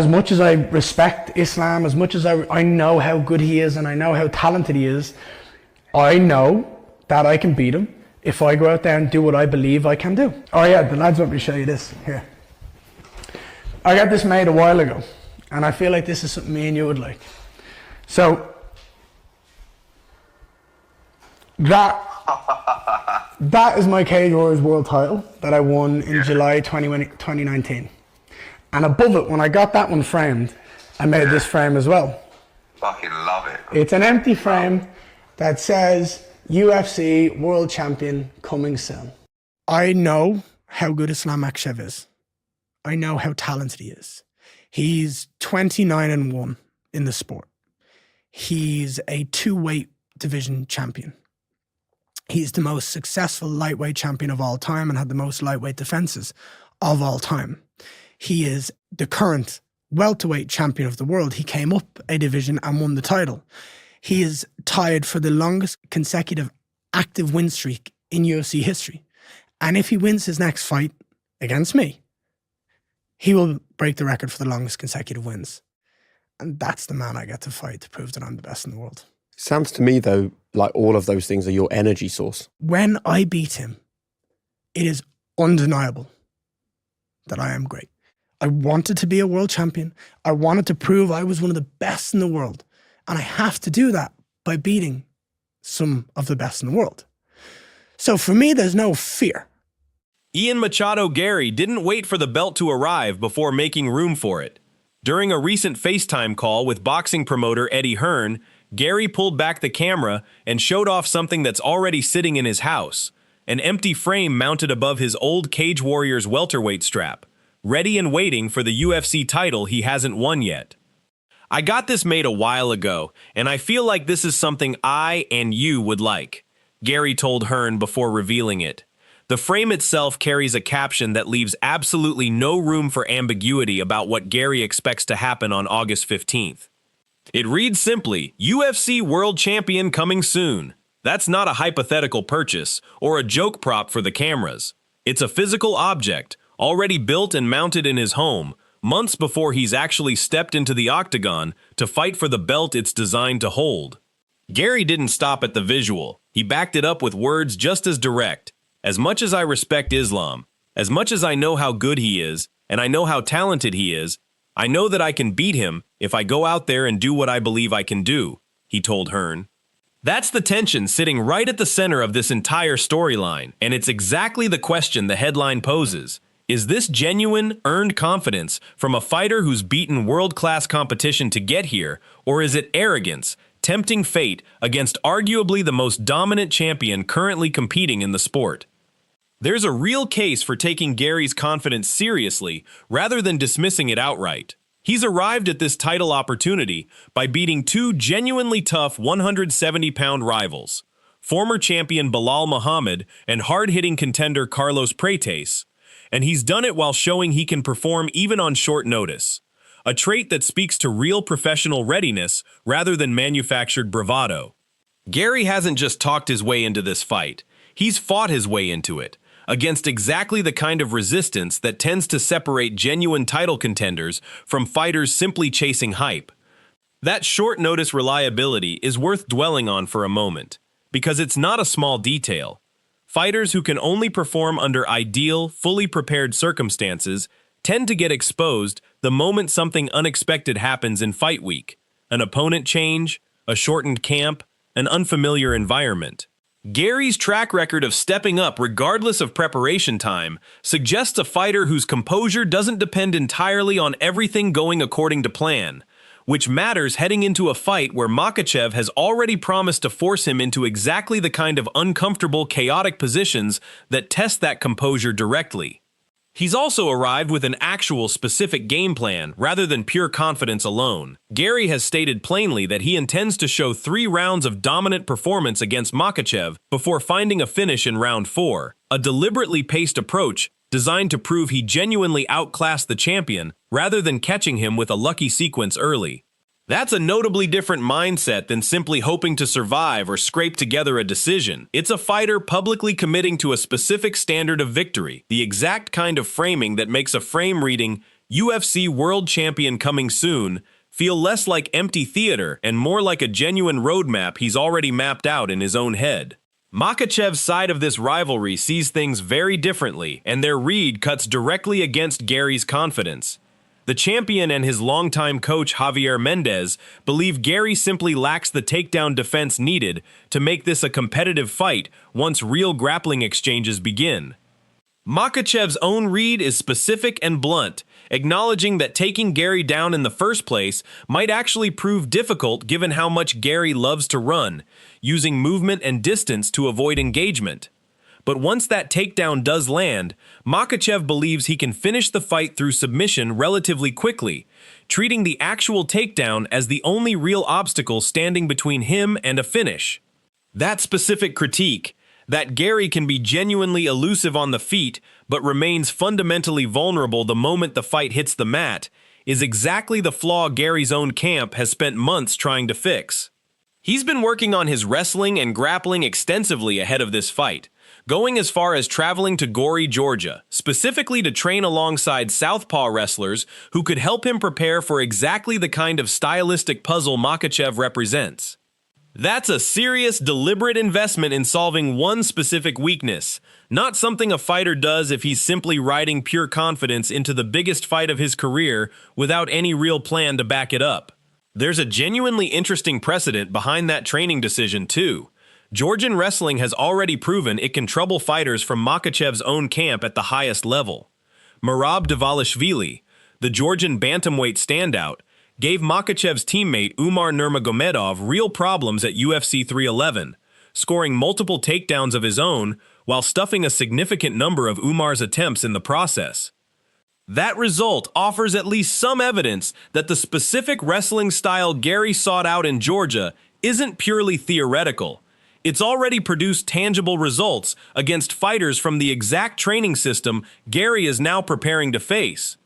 As much as I respect Islam, as much as I know how good he is and I know how talented he is, I know that I can beat him if I go out there and do what I believe I can do. Oh yeah, the lads want me to show you this. Here. I got this made a while ago, and I feel like this is something me and you would like. So, that is my Cage Warriors world title that I won in July 2019. And above it, when I got that one framed, I made this frame as well. Fucking love it. It's an empty frame that says UFC World Champion coming soon. I know how good Islam Makhachev is. I know how talented he is. He's 29-1 in the sport. He's a 2-weight division champion. He's the most successful lightweight champion of all time and had the most lightweight defenses of all time. He is the current welterweight champion of the world. He came up a division and won the title. He is tied for the longest consecutive active win streak in UFC history. And if he wins his next fight against me, he will break the record for the longest consecutive wins. And that's the man I get to fight to prove that I'm the best in the world. Sounds to me, though, like all of those things are your energy source. When I beat him, it is undeniable that I am great. I wanted to be a world champion. I wanted to prove I was one of the best in the world. And I have to do that by beating some of the best in the world. So for me, there's no fear. Ian Machado Garry didn't wait for the belt to arrive before making room for it. During a recent FaceTime call with boxing promoter Eddie Hearn, Garry pulled back the camera and showed off something that's already sitting in his house, an empty frame mounted above his old Cage Warriors welterweight strap, ready and waiting for the UFC title he hasn't won yet. I got this made a while ago, and I feel like this is something I and you would like, Garry told Hearn before revealing it. The frame itself carries a caption that leaves absolutely no room for ambiguity about what Garry expects to happen on August 15th. It reads simply, UFC World Champion coming soon. That's not a hypothetical purchase or a joke prop for the cameras. It's a physical object, already built and mounted in his home, months before he's actually stepped into the octagon to fight for the belt it's designed to hold. Garry didn't stop at the visual. He backed it up with words just as direct. As much as I respect Islam, as much as I know how good he is, and I know how talented he is, I know that I can beat him if I go out there and do what I believe I can do, he told Hearn. That's the tension sitting right at the center of this entire storyline, and it's exactly the question the headline poses. Is this genuine, earned confidence from a fighter who's beaten world-class competition to get here, or is it arrogance, tempting fate against arguably the most dominant champion currently competing in the sport? There's a real case for taking Garry's confidence seriously rather than dismissing it outright. He's arrived at this title opportunity by beating two genuinely tough 170-pound rivals, former champion Belal Muhammad and hard-hitting contender Carlos Prates, and he's done it while showing he can perform even on short notice, a trait that speaks to real professional readiness rather than manufactured bravado. Garry hasn't just talked his way into this fight, he's fought his way into it, against exactly the kind of resistance that tends to separate genuine title contenders from fighters simply chasing hype. That short-notice reliability is worth dwelling on for a moment, because it's not a small detail. Fighters who can only perform under ideal, fully prepared circumstances tend to get exposed the moment something unexpected happens in fight week, an opponent change, a shortened camp, an unfamiliar environment. Garry's track record of stepping up regardless of preparation time suggests a fighter whose composure doesn't depend entirely on everything going according to plan, which matters heading into a fight where Makhachev has already promised to force him into exactly the kind of uncomfortable, chaotic positions that test that composure directly. He's also arrived with an actual specific game plan rather than pure confidence alone. Garry has stated plainly that he intends to show 3 rounds of dominant performance against Makhachev before finding a finish in round 4, a deliberately paced approach designed to prove he genuinely outclassed the champion rather than catching him with a lucky sequence early. That's a notably different mindset than simply hoping to survive or scrape together a decision. It's a fighter publicly committing to a specific standard of victory, the exact kind of framing that makes a frame reading, UFC World Champion coming soon feel less like empty theater and more like a genuine roadmap he's already mapped out in his own head. Makhachev's side of this rivalry sees things very differently, and their read cuts directly against Garry's confidence. The champion and his longtime coach Javier Mendez believe Garry simply lacks the takedown defense needed to make this a competitive fight once real grappling exchanges begin. Makhachev's own read is specific and blunt, acknowledging that taking Garry down in the first place might actually prove difficult given how much Garry loves to run, using movement and distance to avoid engagement. But once that takedown does land, Makhachev believes he can finish the fight through submission relatively quickly, treating the actual takedown as the only real obstacle standing between him and a finish. That specific critique, that Garry can be genuinely elusive on the feet but remains fundamentally vulnerable the moment the fight hits the mat, is exactly the flaw Garry's own camp has spent months trying to fix. He's been working on his wrestling and grappling extensively ahead of this fight, going as far as traveling to Garry, Georgia, specifically to train alongside southpaw wrestlers who could help him prepare for exactly the kind of stylistic puzzle Makhachev represents. That's a serious, deliberate investment in solving one specific weakness, not something a fighter does if he's simply riding pure confidence into the biggest fight of his career without any real plan to back it up. There's a genuinely interesting precedent behind that training decision, too. Georgian wrestling has already proven it can trouble fighters from Makhachev's own camp at the highest level. Merab Dvalishvili, the Georgian bantamweight standout, gave Makhachev's teammate Umar Nurmagomedov real problems at UFC 311, scoring multiple takedowns of his own while stuffing a significant number of Umar's attempts in the process. That result offers at least some evidence that the specific wrestling style Garry sought out in Georgia isn't purely theoretical. It's already produced tangible results against fighters from the exact training system Garry is now preparing to face.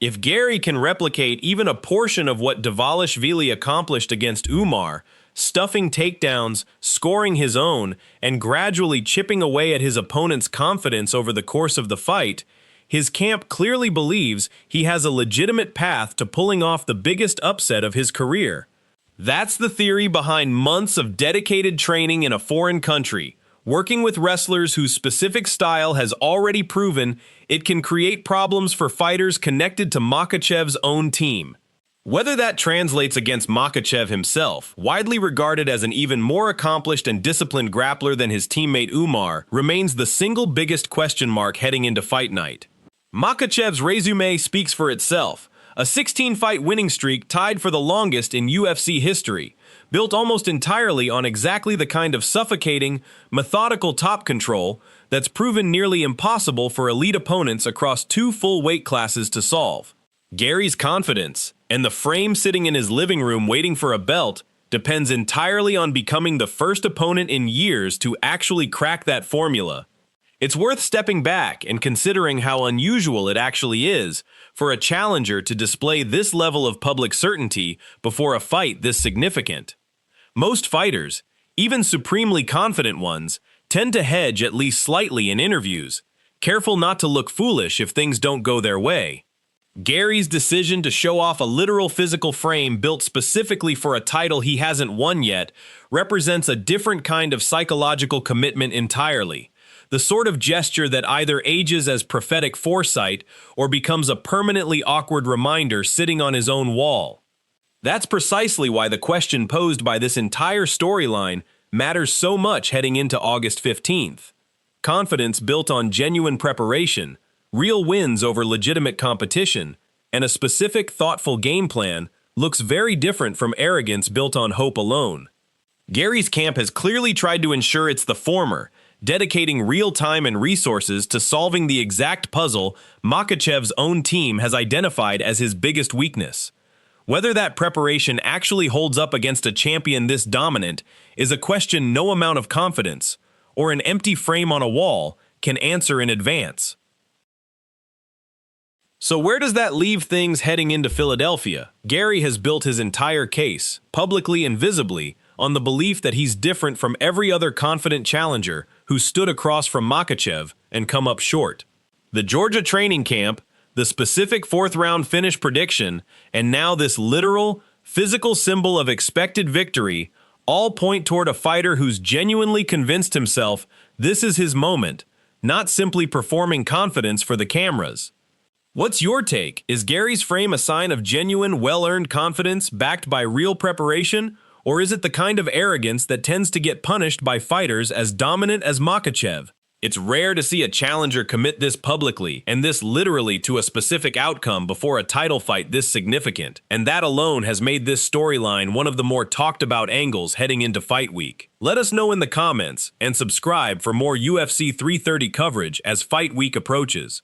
If Garry can replicate even a portion of what Dvalishvili accomplished against Umar, stuffing takedowns, scoring his own, and gradually chipping away at his opponent's confidence over the course of the fight, his camp clearly believes he has a legitimate path to pulling off the biggest upset of his career. That's the theory behind months of dedicated training in a foreign country, working with wrestlers whose specific style has already proven it can create problems for fighters connected to Makhachev's own team. Whether that translates against Makhachev himself, widely regarded as an even more accomplished and disciplined grappler than his teammate Umar, remains the single biggest question mark heading into fight night. Makhachev's resume speaks for itself. A 16-fight winning streak tied for the longest in UFC history, built almost entirely on exactly the kind of suffocating, methodical top control that's proven nearly impossible for elite opponents across two full weight classes to solve. Garry's confidence, and the frame sitting in his living room waiting for a belt, depends entirely on becoming the first opponent in years to actually crack that formula. It's worth stepping back and considering how unusual it actually is for a challenger to display this level of public certainty before a fight this significant. Most fighters, even supremely confident ones, tend to hedge at least slightly in interviews, careful not to look foolish if things don't go their way. Garry's decision to show off a literal physical frame built specifically for a title he hasn't won yet represents a different kind of psychological commitment entirely. The sort of gesture that either ages as prophetic foresight or becomes a permanently awkward reminder sitting on his own wall. That's precisely why the question posed by this entire storyline matters so much heading into August 15th. Confidence built on genuine preparation, real wins over legitimate competition, and a specific, thoughtful game plan looks very different from arrogance built on hope alone. Garry's camp has clearly tried to ensure it's the former, dedicating real time and resources to solving the exact puzzle Makhachev's own team has identified as his biggest weakness. Whether that preparation actually holds up against a champion this dominant is a question no amount of confidence, or an empty frame on a wall, can answer in advance. So where does that leave things heading into Philadelphia? Garry has built his entire case, publicly and visibly, on the belief that he's different from every other confident challenger who stood across from Makhachev and come up short. The Georgia training camp, the specific fourth-round finish prediction, and now this literal, physical symbol of expected victory all point toward a fighter who's genuinely convinced himself this is his moment, not simply performing confidence for the cameras. What's your take? Is Garry's frame a sign of genuine, well-earned confidence backed by real preparation, or is it the kind of arrogance that tends to get punished by fighters as dominant as Makhachev? It's rare to see a challenger commit this publicly, and this literally to a specific outcome before a title fight this significant, and that alone has made this storyline one of the more talked about angles heading into Fight Week. Let us know in the comments, and subscribe for more UFC 330 coverage as Fight Week approaches.